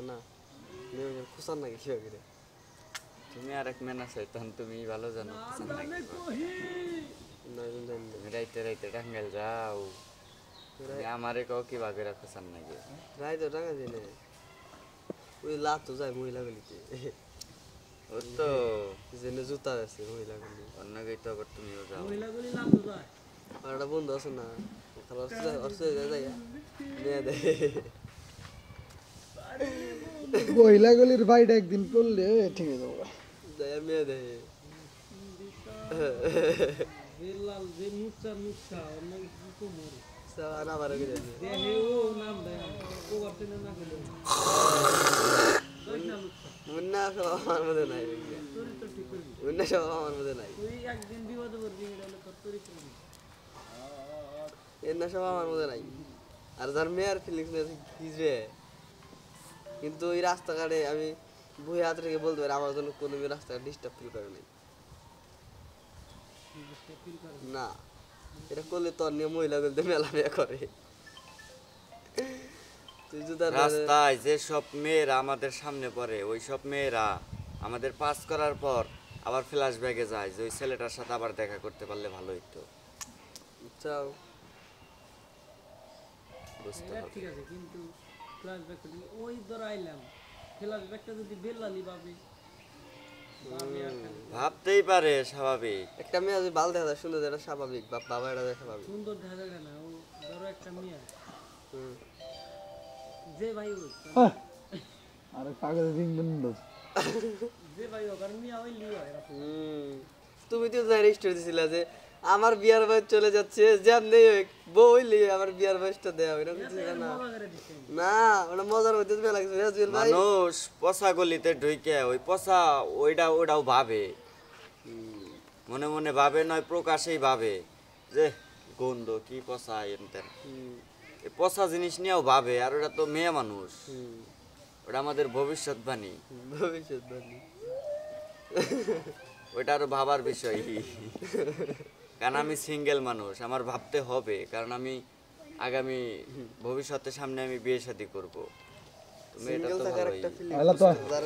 না মেয়ে খুশান নাকি কি করে তুমি আর এক মেনা তখন তুমি ভালো জানো তুমি রাইতে রাইতে টাঙ্গাইল যাও আমারে কও কি ভাগে রাখো সান নাকি রাই তো টাকা দিনে ওই লাভ তো যায় মহিলাগুলিতে ও তো জেনে জুতা আছে মহিলাগুলি অন্য গেই তো আবার তুমিও যাও মহিলাগুলি লাভ তো যায় আর একটা বন্ধু আছে না যায় মেয়ে দেয় মহিলাগুলির ভাইটা একদিন পড়লে ঠিক হয়ে যাবো যায় মেয়ে দেয় যে লাল যে মুচ্ছা অন্য কিছু তো মরে সারা আবার ওকে যাচ্ছে দেহে ও নাম দেয় ও করতে না করে দইনা মুচ্ছা মুন্না সব আমার মধ্যে নাই চরিত্র ঠিক করবি মুন্না সব আমার মধ্যে নাই তুই একদিন বিপদে পড়বি এটা হলো তোর চরিত্র নেই এর না সব আমার মধ্যে নাই আর যার মেয়ের ফিলিংস নিয়ে হিজড়ে কিন্তু ওই রাস্তাঘাটে আমি বই হাত রেখে বলতে পারি আমার জন্য কোনো মেয়ে রাস্তাঘাট ডিস্টার্ব ফিল করে নাই না এটা করলে তোর নিয়ে মহিলা বলতে মেলা মেয়ে করে তুই যদি রাস্তায় যে সব মেয়েরা আমাদের সামনে পড়ে ওই সব মেয়েরা আমাদের পাস করার পর আবার ফ্ল্যাশ ব্যাগে যায় যে ওই ছেলেটার সাথে আবার দেখা করতে পারলে ভালো হইতো চাও বুঝতে এটা হবে ঠিক আছে কিন্তু ফ্ল্যাশব্যাকটা যদি ওই ধর আইলাম ফ্ল্যাশব্যাকটা যদি বেল্লালি পাবে ভাবতেই পারে স্বাভাবিক একটা মেয়ে যদি ভালো দেখা যায় সুন্দর এটা স্বাভাবিক বাবা এটা স্বাভাবিক সুন্দর দেখা যায় না ও ধরো একটা মেয়ে হুম। যে ভাই হোক আরে পাগল রিং বন্ধ যে ভাই হোক আর মেয়ে ওই লিও হয় তুমি তো জানি স্টোরি দিছিলা যে আমার বিয়ার বয়স চলে যাচ্ছে যেমনি বউ হইলি আমার বিয়ার বয়সটা দেওয়া হয় না কিছু না মজা করে দিচ্ছে না ওটা মজার মধ্যে মেলা লাগছে রাজুল ভাই মানুষ পচা গলিতে ঢুকে ওই পচা ওইটাও ভাবে মনে মনে ভাবে নয় প্রকাশেই ভাবে যে গন্ধ কি পচা এনতেন এই পচা জিনিস নিয়েও ভাবে আর ওটা তো মেয়ে মানুষ ওটা আমাদের ভবিষ্যৎবাণী ভবিষ্যৎবাণী ওইটা আরো ভাবার বিষয় কারণ আমি সিঙ্গেল মানুষ আমার ভাবতে হবে কারণ আমি আগামী ভবিষ্যতের সামনে আমি বিয়ে শাদী করবো তুমি এটা সিঙ্গেল তো থাকার ভালোই একটা ফিলিং আলা তো যারা